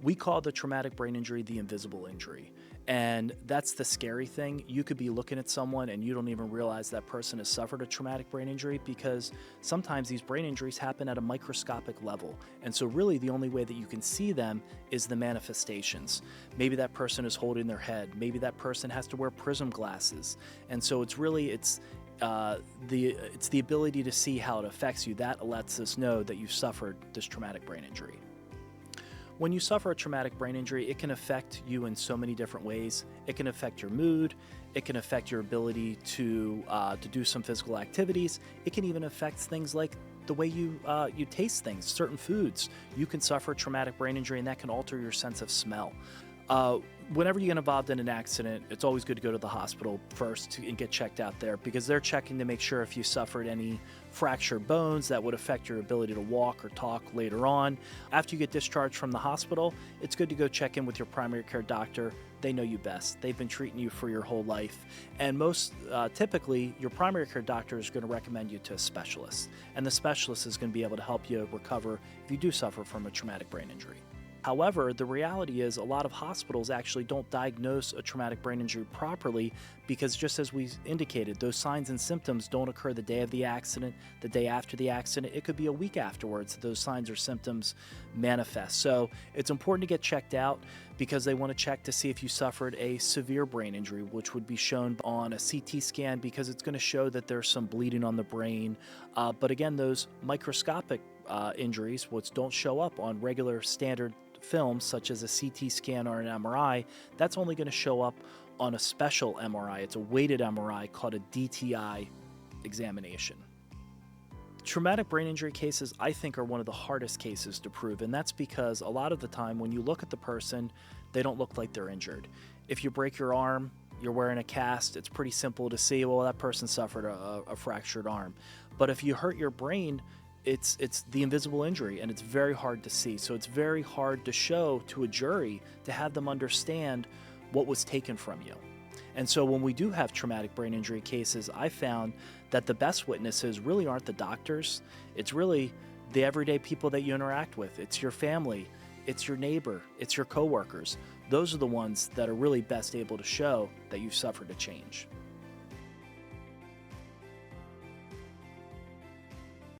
We call the traumatic brain injury the invisible injury. And that's the scary thing. You could be looking at someone and you don't even realize that person has suffered a traumatic brain injury, because sometimes these brain injuries happen at a microscopic level. And so really the only way that you can see them is the manifestations. Maybe that person is holding their head. Maybe that person has to wear prism glasses. And so it's the ability to see how it affects you that lets us know that you've suffered this traumatic brain injury. When you suffer a traumatic brain injury, it can affect you in so many different ways. It can affect your mood. It can affect your ability to do some physical activities. It can even affect things like the way you taste things, certain foods. You can suffer a traumatic brain injury, and that can alter your sense of smell. Whenever you get involved in an accident, it's always good to go to the hospital first and get checked out there, because they're checking to make sure if you suffered any fractured bones that would affect your ability to walk or talk later on. After you get discharged from the hospital, it's good to go check in with your primary care doctor. They know you best. They've been treating you for your whole life. And most typically, your primary care doctor is going to recommend you to a specialist. And the specialist is going to be able to help you recover if you do suffer from a traumatic brain injury. However, the reality is a lot of hospitals actually don't diagnose a traumatic brain injury properly, because just as we indicated, those signs and symptoms don't occur the day of the accident, the day after the accident. It could be a week afterwards that those signs or symptoms manifest. So it's important to get checked out, because they want to check to see if you suffered a severe brain injury, which would be shown on a CT scan, because it's going to show that there's some bleeding on the brain. But again, those microscopic injuries, which don't show up on regular standard films such as a CT scan or an MRI, that's only going to show up on a special MRI. It's a weighted MRI called a DTI examination. Traumatic brain injury cases, I think, are one of the hardest cases to prove, and that's because a lot of the time when you look at the person, they don't look like they're injured. If you break your arm, you're wearing a cast, it's pretty simple to see, well, that person suffered a fractured arm. But if you hurt your brain, it's the invisible injury, and it's very hard to see. So it's very hard to show to a jury to have them understand what was taken from you. And so when we do have traumatic brain injury cases, I found that the best witnesses really aren't the doctors. It's really the everyday people that you interact with. It's your family, it's your neighbor, it's your coworkers. Those are the ones that are really best able to show that you've suffered a change.